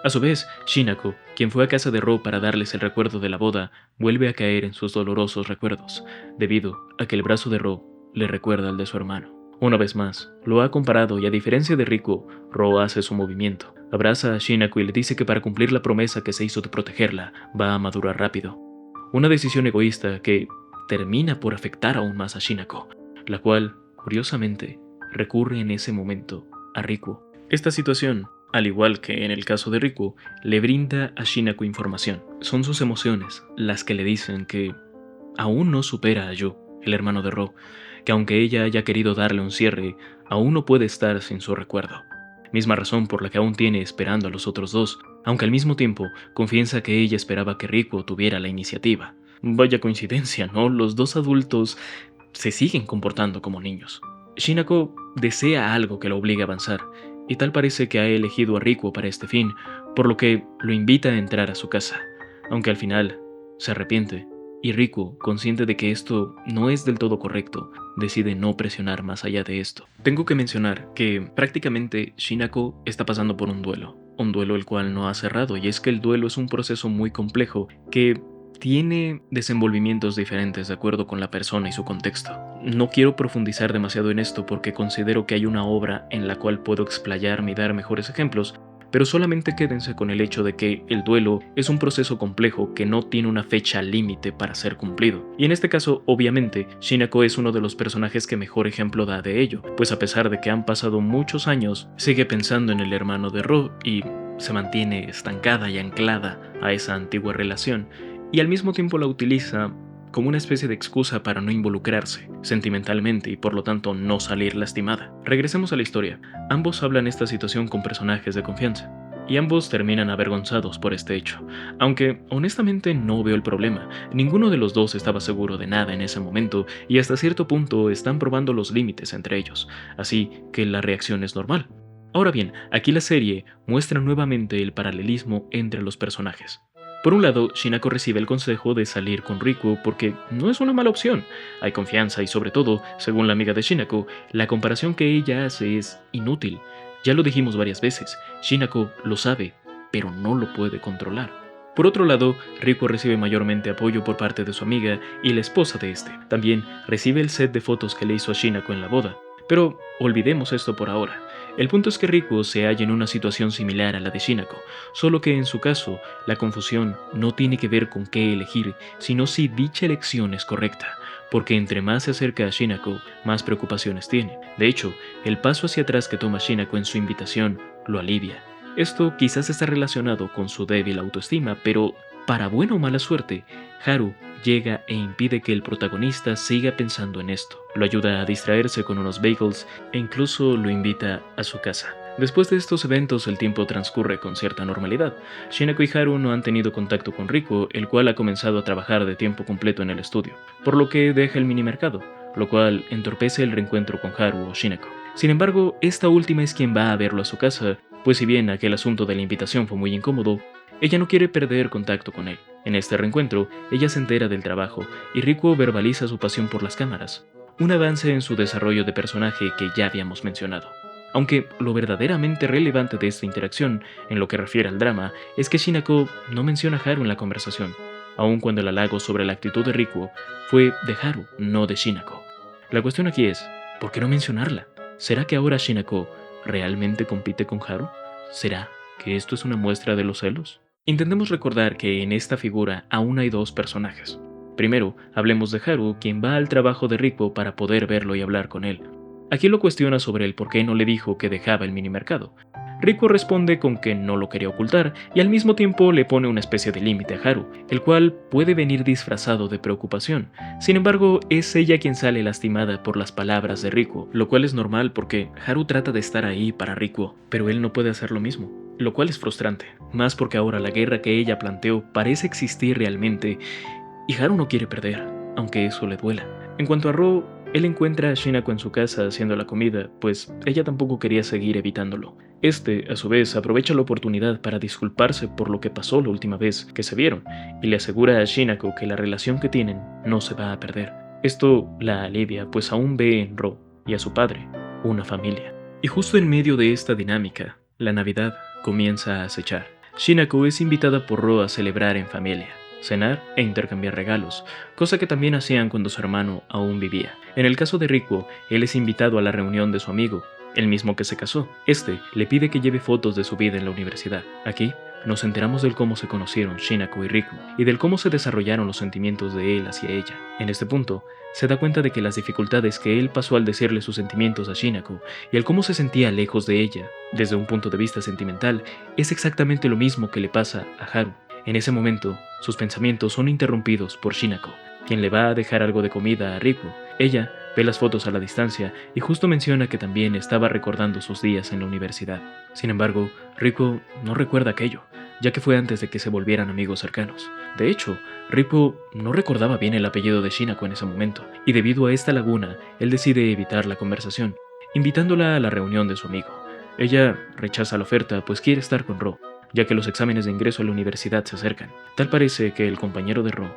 A su vez, Shinako, quien fue a casa de Ro para darles el recuerdo de la boda, vuelve a caer en sus dolorosos recuerdos, debido a que el brazo de Ro le recuerda al de su hermano. Una vez más, lo ha comparado y a diferencia de Rikuo, Ro hace su movimiento. Abraza a Shinako y le dice que para cumplir la promesa que se hizo de protegerla, va a madurar rápido. Una decisión egoísta que termina por afectar aún más a Shinako, la cual, curiosamente, recurre en ese momento a Rikuo. Esta situación, al igual que en el caso de Rikuo, le brinda a Shinako información. Son sus emociones las que le dicen que aún no supera a Yu, el hermano de Ro, que aunque ella haya querido darle un cierre, aún no puede estar sin su recuerdo. Misma razón por la que aún tiene esperando a los otros dos, aunque al mismo tiempo confiesa que ella esperaba que Rikuo tuviera la iniciativa. Vaya coincidencia, ¿no? Los dos adultos se siguen comportando como niños. Shinako desea algo que lo obligue a avanzar, y tal parece que ha elegido a Rikuo para este fin, por lo que lo invita a entrar a su casa, aunque al final se arrepiente, y Rikuo, consciente de que esto no es del todo correcto, decide no presionar más allá de esto. Tengo que mencionar que prácticamente Shinako está pasando por un duelo el cual no ha cerrado, y es que el duelo es un proceso muy complejo que tiene desenvolvimientos diferentes de acuerdo con la persona y su contexto. No quiero profundizar demasiado en esto porque considero que hay una obra en la cual puedo explayarme y dar mejores ejemplos, pero solamente quédense con el hecho de que el duelo es un proceso complejo que no tiene una fecha límite para ser cumplido. Y en este caso, obviamente, Shinako es uno de los personajes que mejor ejemplo da de ello, pues a pesar de que han pasado muchos años, sigue pensando en el hermano de Ro y se mantiene estancada y anclada a esa antigua relación, y al mismo tiempo la utiliza como una especie de excusa para no involucrarse sentimentalmente y por lo tanto no salir lastimada. Regresemos a la historia. Ambos hablan esta situación con personajes de confianza, y ambos terminan avergonzados por este hecho, aunque honestamente no veo el problema. Ninguno de los dos estaba seguro de nada en ese momento y hasta cierto punto están probando los límites entre ellos, así que la reacción es normal. Ahora bien, aquí la serie muestra nuevamente el paralelismo entre los personajes. Por un lado, Shinako recibe el consejo de salir con Rikuo porque no es una mala opción. Hay confianza y sobre todo, según la amiga de Shinako, la comparación que ella hace es inútil. Ya lo dijimos varias veces, Shinako lo sabe, pero no lo puede controlar. Por otro lado, Rikuo recibe mayormente apoyo por parte de su amiga y la esposa de este. También recibe el set de fotos que le hizo a Shinako en la boda. Pero olvidemos esto por ahora. El punto es que Rikuo se halla en una situación similar a la de Shinako, solo que en su caso, la confusión no tiene que ver con qué elegir, sino si dicha elección es correcta, porque entre más se acerca a Shinako, más preocupaciones tiene. De hecho, el paso hacia atrás que toma Shinako en su invitación lo alivia. Esto quizás está relacionado con su débil autoestima, pero para buena o mala suerte, Haru llega e impide que el protagonista siga pensando en esto. Lo ayuda a distraerse con unos bagels e incluso lo invita a su casa. Después de estos eventos, el tiempo transcurre con cierta normalidad. Shinako y Haru no han tenido contacto con Rikuo, el cual ha comenzado a trabajar de tiempo completo en el estudio, por lo que deja el minimercado, lo cual entorpece el reencuentro con Haru o Shinako. Sin embargo, esta última es quien va a verlo a su casa, pues si bien aquel asunto de la invitación fue muy incómodo, ella no quiere perder contacto con él. En este reencuentro, ella se entera del trabajo y Rikuo verbaliza su pasión por las cámaras. un avance en su desarrollo de personaje que ya habíamos mencionado. Aunque lo verdaderamente relevante de esta interacción, en lo que refiere al drama, es que Shinako no menciona a Haru en la conversación, aun cuando el halago sobre la actitud de Rikuo fue de Haru, no de Shinako. La cuestión aquí es, ¿por qué no mencionarla? ¿Será que ahora Shinako realmente compite con Haru? ¿Será que esto es una muestra de los celos? Intentemos recordar que en esta figura aún hay dos personajes. Primero, hablemos de Haru, quien va al trabajo de Rikuo para poder verlo y hablar con él. Aquí lo cuestiona sobre el por qué no le dijo que dejaba el minimercado. Rikuo responde con que no lo quería ocultar y al mismo tiempo le pone una especie de límite a Haru, el cual puede venir disfrazado de preocupación. Sin embargo, es ella quien sale lastimada por las palabras de Rikuo, lo cual es normal porque Haru trata de estar ahí para Rikuo, pero él no puede hacer lo mismo, lo cual es frustrante, más porque ahora la guerra que ella planteó parece existir realmente y Haru no quiere perder, aunque eso le duela. En cuanto a Ro, él encuentra a Shinako en su casa haciendo la comida, pues ella tampoco quería seguir evitándolo. Este, a su vez, aprovecha la oportunidad para disculparse por lo que pasó la última vez que se vieron, y le asegura a Shinako que la relación que tienen no se va a perder. Esto la alivia, pues aún ve en Ro y a su padre una familia. Y justo en medio de esta dinámica, la Navidad comienza a acechar. Shinako es invitada por Ro a celebrar en familia, cenar e intercambiar regalos, cosa que también hacían cuando su hermano aún vivía. En el caso de Rikuo, él es invitado a la reunión de su amigo, el mismo que se casó. Este le pide que lleve fotos de su vida en la universidad. Aquí nos enteramos del cómo se conocieron Shinako y Rikuo, y del cómo se desarrollaron los sentimientos de él hacia ella. En este punto, se da cuenta de que las dificultades que él pasó al decirle sus sentimientos a Shinako, y el cómo se sentía lejos de ella, desde un punto de vista sentimental, es exactamente lo mismo que le pasa a Haru. En ese momento, sus pensamientos son interrumpidos por Shinako, quien le va a dejar algo de comida a Rikuo. Ella ve las fotos a la distancia y justo menciona que también estaba recordando sus días en la universidad. Sin embargo, Rikuo no recuerda aquello, ya que fue antes de que se volvieran amigos cercanos. De hecho, Rikuo no recordaba bien el apellido de Shinako en ese momento, y debido a esta laguna, él decide evitar la conversación, invitándola a la reunión de su amigo. Ella rechaza la oferta pues quiere estar con Ro, ya que los exámenes de ingreso a la universidad se acercan. Tal parece que el compañero de Ro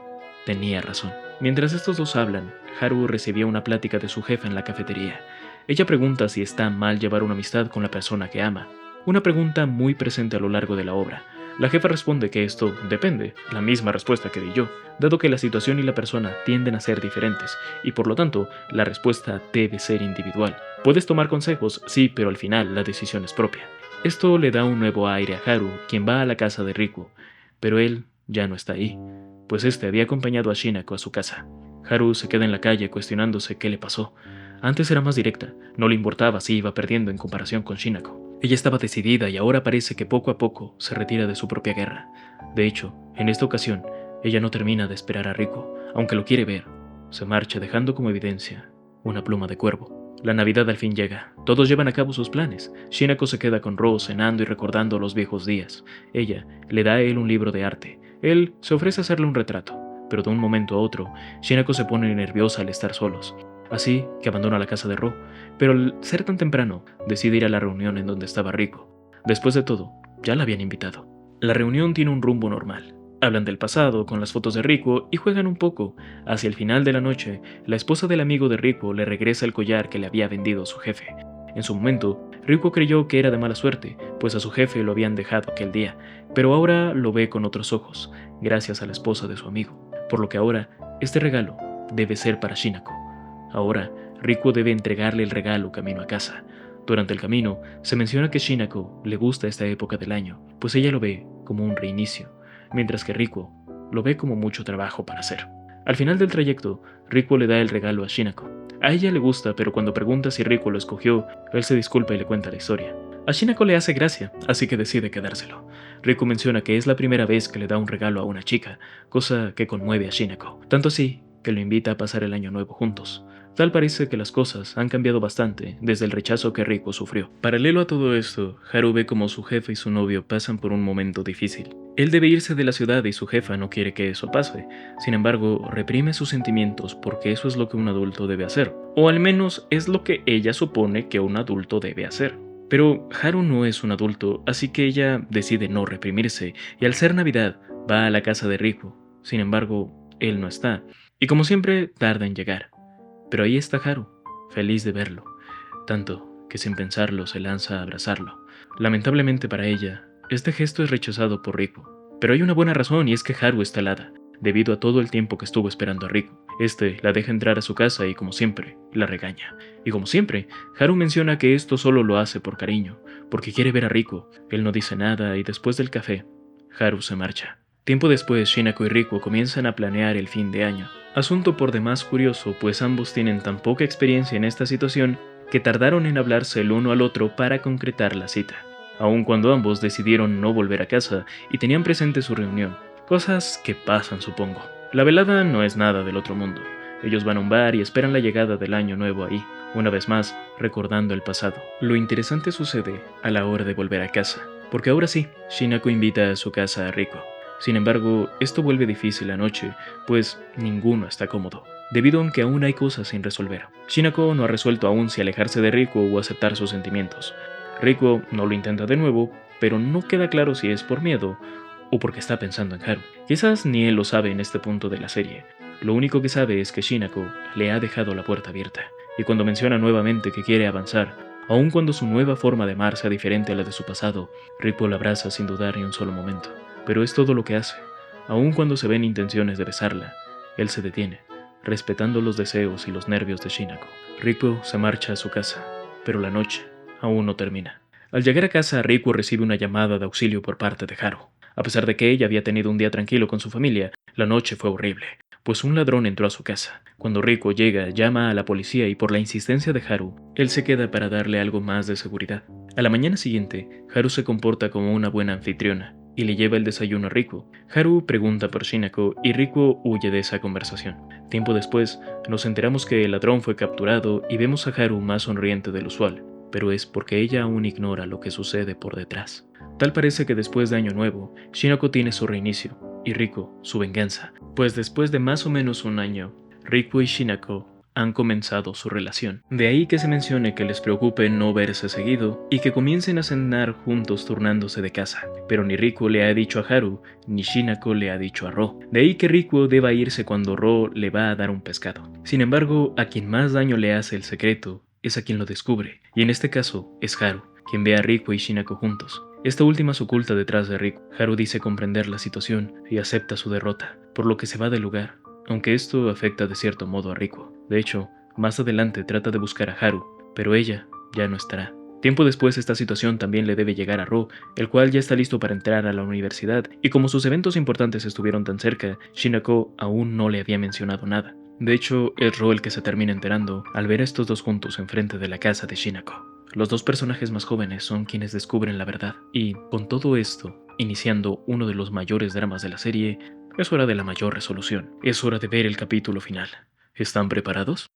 tenía razón. Mientras estos dos hablan, Haru recibió una plática de su jefa en la cafetería. Ella pregunta si está mal llevar una amistad con la persona que ama, una pregunta muy presente a lo largo de la obra. La jefa responde que esto depende, la misma respuesta que di yo, dado que la situación y la persona tienden a ser diferentes, y por lo tanto, la respuesta debe ser individual. Puedes tomar consejos, sí, pero al final la decisión es propia. Esto le da un nuevo aire a Haru, quien va a la casa de Rikuo, pero él ya no está ahí, pues este había acompañado a Shinako a su casa. Haru se queda en la calle cuestionándose qué le pasó. Antes era más directa, no le importaba si iba perdiendo en comparación con Shinako. Ella estaba decidida y ahora parece que poco a poco se retira de su propia guerra. De hecho, en esta ocasión, ella no termina de esperar a Rikuo, aunque lo quiere ver. Se marcha dejando como evidencia una pluma de cuervo. La Navidad al fin llega. Todos llevan a cabo sus planes. Shinako se queda con Ro cenando y recordando los viejos días. Ella le da a él un libro de arte. Él se ofrece a hacerle un retrato, pero de un momento a otro, Shinako se pone nerviosa al estar solos. Así que abandona la casa de Ro, pero al ser tan temprano, decide ir a la reunión en donde estaba Rikuo. Después de todo, ya la habían invitado. La reunión tiene un rumbo normal. Hablan del pasado con las fotos de Rikuo y juegan un poco. Hacia el final de la noche, la esposa del amigo de Rikuo le regresa el collar que le había vendido su jefe. En su momento, Rikuo creyó que era de mala suerte, pues a su jefe lo habían dejado aquel día, pero ahora lo ve con otros ojos, gracias a la esposa de su amigo, por lo que ahora este regalo debe ser para Shinako. Ahora, Rikuo debe entregarle el regalo camino a casa. Durante el camino, se menciona que Shinako le gusta esta época del año, pues ella lo ve como un reinicio, mientras que Rikuo lo ve como mucho trabajo para hacer. Al final del trayecto, Rikuo le da el regalo a Shinako. A ella le gusta, pero cuando pregunta si Rikuo lo escogió, él se disculpa y le cuenta la historia. A Shinako le hace gracia, así que decide quedárselo. Rikuo menciona que es la primera vez que le da un regalo a una chica, cosa que conmueve a Shinako, tanto así que lo invita a pasar el año nuevo juntos. Tal parece que las cosas han cambiado bastante desde el rechazo que Rikuo sufrió. Paralelo a todo esto, Haru ve como su jefe y su novio pasan por un momento difícil. Él debe irse de la ciudad y su jefa no quiere que eso pase. Sin embargo, reprime sus sentimientos porque eso es lo que un adulto debe hacer. O al menos es lo que ella supone que un adulto debe hacer. Pero Haru no es un adulto, así que ella decide no reprimirse y al ser Navidad va a la casa de Rikuo. Sin embargo, él no está. Y como siempre, tarda en llegar. Pero ahí está Haru, feliz de verlo, tanto que sin pensarlo se lanza a abrazarlo. Lamentablemente para ella, este gesto es rechazado por Riku. Pero hay una buena razón y es que Haru está helada, debido a todo el tiempo que estuvo esperando a Riku. Este la deja entrar a su casa y como siempre, la regaña. Y como siempre, Haru menciona que esto solo lo hace por cariño, porque quiere ver a Riku. Él no dice nada y después del café, Haru se marcha. Tiempo después, Shinako y Riku comienzan a planear el fin de año. Asunto por demás curioso, pues ambos tienen tan poca experiencia en esta situación que tardaron en hablarse el uno al otro para concretar la cita, aun cuando ambos decidieron no volver a casa y tenían presente su reunión. Cosas que pasan, supongo. La velada no es nada del otro mundo. Ellos van a un bar y esperan la llegada del año nuevo ahí, una vez más recordando el pasado. Lo interesante sucede a la hora de volver a casa, porque ahora sí, Shinako invita a su casa a Riku. Sin embargo, esto vuelve difícil la noche, pues ninguno está cómodo, debido a que aún hay cosas sin resolver. Shinako no ha resuelto aún si alejarse de Riku o aceptar sus sentimientos. Riku no lo intenta de nuevo, pero no queda claro si es por miedo o porque está pensando en Haru. Quizás ni él lo sabe en este punto de la serie. Lo único que sabe es que Shinako le ha dejado la puerta abierta, y cuando menciona nuevamente que quiere avanzar, aun cuando su nueva forma de amar sea diferente a la de su pasado, Riku la abraza sin dudar ni un solo momento. Pero es todo lo que hace. Aun cuando se ven intenciones de besarla, él se detiene, respetando los deseos y los nervios de Shinako. Riku se marcha a su casa, pero la noche aún no termina. Al llegar a casa, Riku recibe una llamada de auxilio por parte de Haru. A pesar de que ella había tenido un día tranquilo con su familia, la noche fue horrible, pues un ladrón entró a su casa. Cuando Riku llega, llama a la policía y por la insistencia de Haru, él se queda para darle algo más de seguridad. A la mañana siguiente, Haru se comporta como una buena anfitriona y le lleva el desayuno a Riku. Haru pregunta por Shinako y Riku huye de esa conversación. Tiempo después, nos enteramos que el ladrón fue capturado y vemos a Haru más sonriente del usual, pero es porque ella aún ignora lo que sucede por detrás. Tal parece que después de Año Nuevo, Shinako tiene su reinicio y Riku su venganza, pues después de más o menos un año, Riku y Shinako han comenzado su relación. De ahí que se mencione que les preocupe no verse seguido y que comiencen a cenar juntos turnándose de casa. Pero ni Riku le ha dicho a Haru, ni Shinako le ha dicho a Ro. De ahí que Riku deba irse cuando Ro le va a dar un pescado. Sin embargo, a quien más daño le hace el secreto es a quien lo descubre, y en este caso es Haru, quien ve a Riku y Shinako juntos. Esta última se oculta detrás de Riku. Haru dice comprender la situación y acepta su derrota, por lo que se va del lugar, aunque esto afecta de cierto modo a Riku. De hecho, más adelante trata de buscar a Haru, pero ella ya no estará. Tiempo después esta situación también le debe llegar a Ro, el cual ya está listo para entrar a la universidad, y como sus eventos importantes estuvieron tan cerca, Shinako aún no le había mencionado nada. De hecho, es Ro el que se termina enterando al ver a estos dos juntos enfrente de la casa de Shinako. Los dos personajes más jóvenes son quienes descubren la verdad, y con todo esto, iniciando uno de los mayores dramas de la serie, es hora de la mayor resolución. Es hora de ver el capítulo final. ¿Están preparados?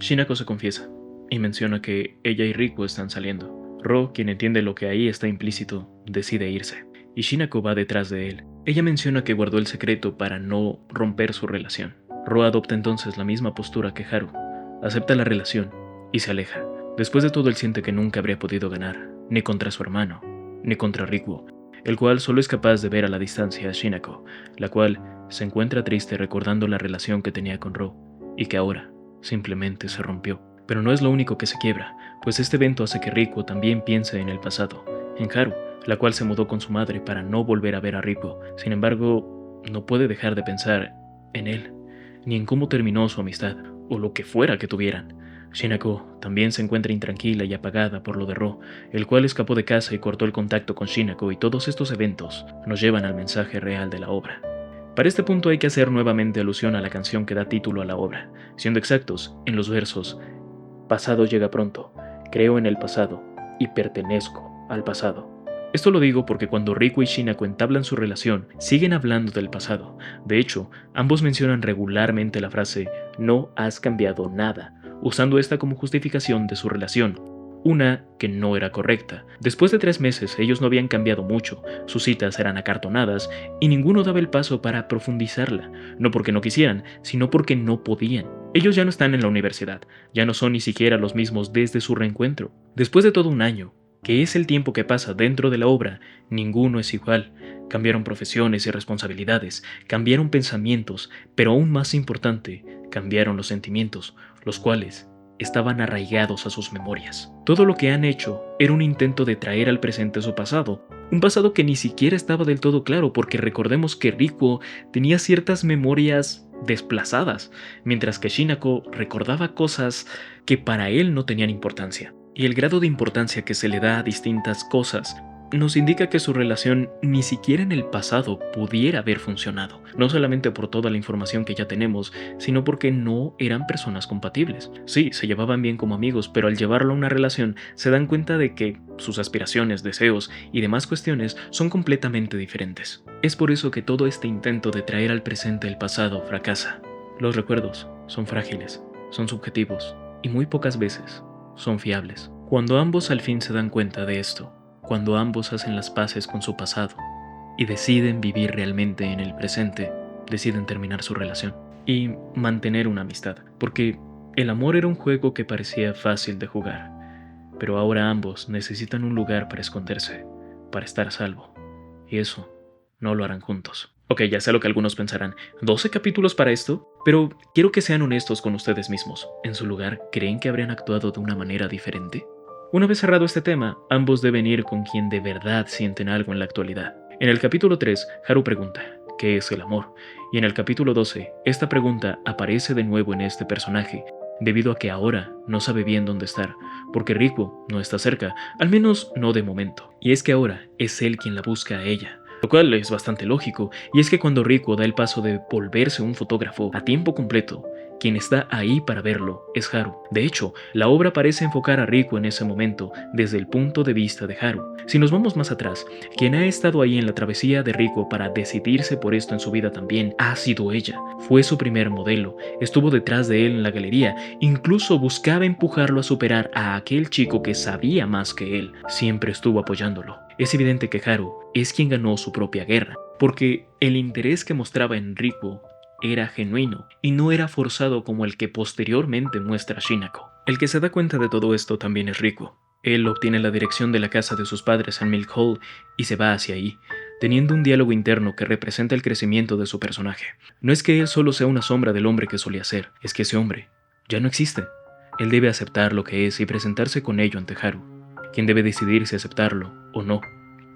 Shinako se confiesa, y menciona que ella y Riku están saliendo. Ro, quien entiende lo que ahí está implícito, decide irse, y Shinako va detrás de él. Ella menciona que guardó el secreto para no romper su relación. Ro adopta entonces la misma postura que Haru, acepta la relación y se aleja. Después de todo, él siente que nunca habría podido ganar, ni contra su hermano, ni contra Riku, el cual solo es capaz de ver a la distancia a Shinako, la cual se encuentra triste recordando la relación que tenía con Ro, y que ahora simplemente se rompió. Pero no es lo único que se quiebra, pues este evento hace que Riku también piense en el pasado, en Haru, la cual se mudó con su madre para no volver a ver a Riku. Sin embargo, no puede dejar de pensar en él, ni en cómo terminó su amistad, o lo que fuera que tuvieran. Shinako también se encuentra intranquila y apagada por lo de Ro, el cual escapó de casa y cortó el contacto con Shinako, y todos estos eventos nos llevan al mensaje real de la obra. Para este punto hay que hacer nuevamente alusión a la canción que da título a la obra, siendo exactos en los versos: pasado llega pronto, creo en el pasado y pertenezco al pasado. Esto lo digo porque cuando Riku y Shinako entablan su relación, siguen hablando del pasado. De hecho, ambos mencionan regularmente la frase "no has cambiado nada", usando esta como justificación de su relación, una que no era correcta. Después de 3 meses, ellos no habían cambiado mucho, sus citas eran acartonadas y ninguno daba el paso para profundizarla, no porque no quisieran, sino porque no podían. Ellos ya no están en la universidad, ya no son ni siquiera los mismos desde su reencuentro. Después de todo un año, que es el tiempo que pasa dentro de la obra, ninguno es igual. Cambiaron profesiones y responsabilidades, cambiaron pensamientos, pero aún más importante, cambiaron los sentimientos. los cuales estaban arraigados a sus memorias. Todo lo que han hecho era un intento de traer al presente su pasado, un pasado que ni siquiera estaba del todo claro, porque recordemos que Rikuo tenía ciertas memorias desplazadas, mientras que Shinako recordaba cosas que para él no tenían importancia. Y el grado de importancia que se le da a distintas cosas nos indica que su relación ni siquiera en el pasado pudiera haber funcionado, no solamente por toda la información que ya tenemos, sino porque no eran personas compatibles. Sí, se llevaban bien como amigos, pero al llevarlo a una relación se dan cuenta de que sus aspiraciones, deseos y demás cuestiones son completamente diferentes. Es por eso que todo este intento de traer al presente el pasado fracasa. Los recuerdos son frágiles, son subjetivos y muy pocas veces son fiables. Cuando ambos al fin se dan cuenta de esto, cuando ambos hacen las paces con su pasado y deciden vivir realmente en el presente, deciden terminar su relación y mantener una amistad, porque el amor era un juego que parecía fácil de jugar, pero ahora ambos necesitan un lugar para esconderse, para estar a salvo, y eso no lo harán juntos. Ok, ya sé lo que algunos pensarán, ¿12 capítulos para esto? Pero quiero que sean honestos con ustedes mismos. ¿En su lugar creen que habrían actuado de una manera diferente? Una vez cerrado este tema, ambos deben ir con quien de verdad sienten algo en la actualidad. En el capítulo 3, Haru pregunta, ¿qué es el amor? Y en el capítulo 12, esta pregunta aparece de nuevo en este personaje, debido a que ahora no sabe bien dónde estar, porque Rikuo no está cerca, al menos no de momento. Y es que ahora es él quien la busca a ella. Lo cual es bastante lógico, y es que cuando Rikuo da el paso de volverse un fotógrafo a tiempo completo, quien está ahí para verlo es Haru. De hecho, la obra parece enfocar a Rikuo en ese momento desde el punto de vista de Haru. Si nos vamos más atrás, quien ha estado ahí en la travesía de Rikuo para decidirse por esto en su vida también ha sido ella. Fue su primer modelo, estuvo detrás de él en la galería, incluso buscaba empujarlo a superar a aquel chico que sabía más que él. Siempre estuvo apoyándolo. Es evidente que Haru es quien ganó su propia guerra, porque el interés que mostraba en Rikuo era genuino y no era forzado como el que posteriormente muestra Shinako. El que se da cuenta de todo esto también es Rikuo. Él obtiene la dirección de la casa de sus padres en Milk Hall y se va hacia ahí, teniendo un diálogo interno que representa el crecimiento de su personaje. No es que él solo sea una sombra del hombre que solía ser, es que ese hombre ya no existe. Él debe aceptar lo que es y presentarse con ello ante Haru, quien debe decidir si aceptarlo o no.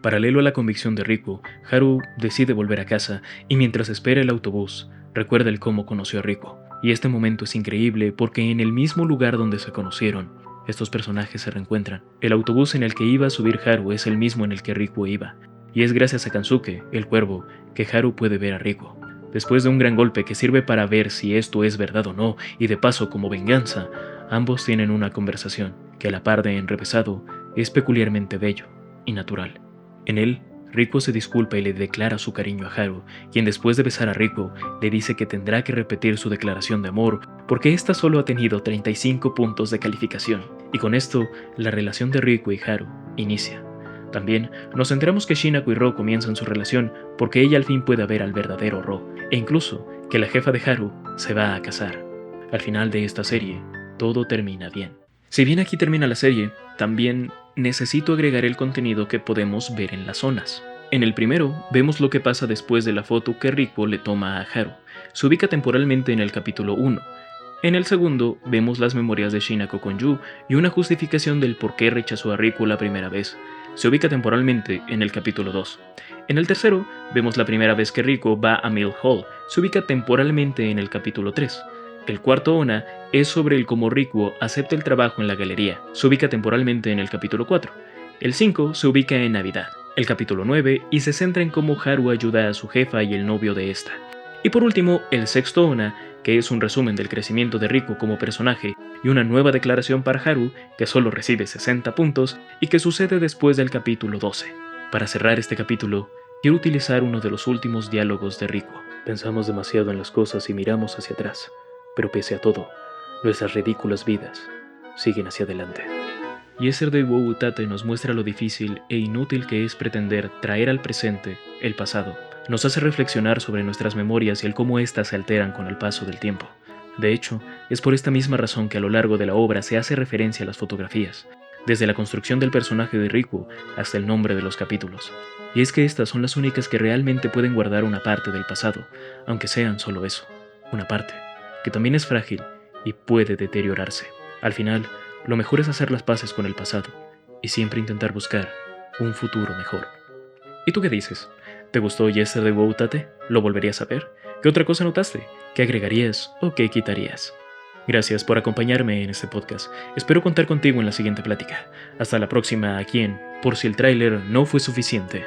Paralelo a la convicción de Rikuo, Haru decide volver a casa y mientras espera el autobús, recuerda el cómo conoció a Rikuo. Y este momento es increíble porque en el mismo lugar donde se conocieron, estos personajes se reencuentran. El autobús en el que iba a subir Haru es el mismo en el que Rikuo iba, y es gracias a Kansuke, el cuervo, que Haru puede ver a Rikuo. Después de un gran golpe que sirve para ver si esto es verdad o no, y de paso como venganza, ambos tienen una conversación que a la par de enrevesado es peculiarmente bello y natural. En él, Rikuo se disculpa y le declara su cariño a Haru, quien después de besar a Rikuo le dice que tendrá que repetir su declaración de amor porque ésta solo ha tenido 35 puntos de calificación. Y con esto, la relación de Rikuo y Haru inicia. También nos enteramos que Shinako y Ro comienzan su relación porque ella al fin puede ver al verdadero Ro, e incluso que la jefa de Haru se va a casar. Al final de esta serie, todo termina bien. Si bien aquí termina la serie, también necesito agregar el contenido que podemos ver en las zonas. En el primero, vemos lo que pasa después de la foto que Rikuo le toma a Haru. Se ubica temporalmente en el capítulo 1. En el segundo, vemos las memorias de Shinako con Yu y una justificación del por qué rechazó a Rikuo la primera vez. Se ubica temporalmente en el capítulo 2. En el tercero, vemos la primera vez que Rikuo va a Mill Hall. Se ubica temporalmente en el capítulo 3. El cuarto ONA es sobre el cómo Rikuo acepta el trabajo en la galería. Se ubica temporalmente en el capítulo 4. El 5 se ubica en Navidad. El capítulo 9 y se centra en cómo Haru ayuda a su jefa y el novio de esta. Y por último, el sexto ONA, que es un resumen del crecimiento de Rikuo como personaje y una nueva declaración para Haru, que solo recibe 60 puntos y que sucede después del capítulo 12. Para cerrar este capítulo, quiero utilizar uno de los últimos diálogos de Rikuo. Pensamos demasiado en las cosas y miramos hacia atrás. Pero pese a todo, nuestras ridículas vidas siguen hacia adelante. Yesterday Wo Utate nos muestra lo difícil e inútil que es pretender traer al presente el pasado. Nos hace reflexionar sobre nuestras memorias y el cómo éstas se alteran con el paso del tiempo. De hecho, es por esta misma razón que a lo largo de la obra se hace referencia a las fotografías, desde la construcción del personaje de Rikuo hasta el nombre de los capítulos. Y es que estas son las únicas que realmente pueden guardar una parte del pasado, aunque sean solo eso, una parte, que también es frágil y puede deteriorarse. Al final, lo mejor es hacer las paces con el pasado y siempre intentar buscar un futuro mejor. ¿Y tú qué dices? ¿Te gustó Yesterday wa Utate? ¿Lo volverías a ver? ¿Qué otra cosa notaste? ¿Qué agregarías o qué quitarías? Gracias por acompañarme en este podcast. Espero contar contigo en la siguiente plática. Hasta la próxima aquí en Por si el tráiler no fue suficiente.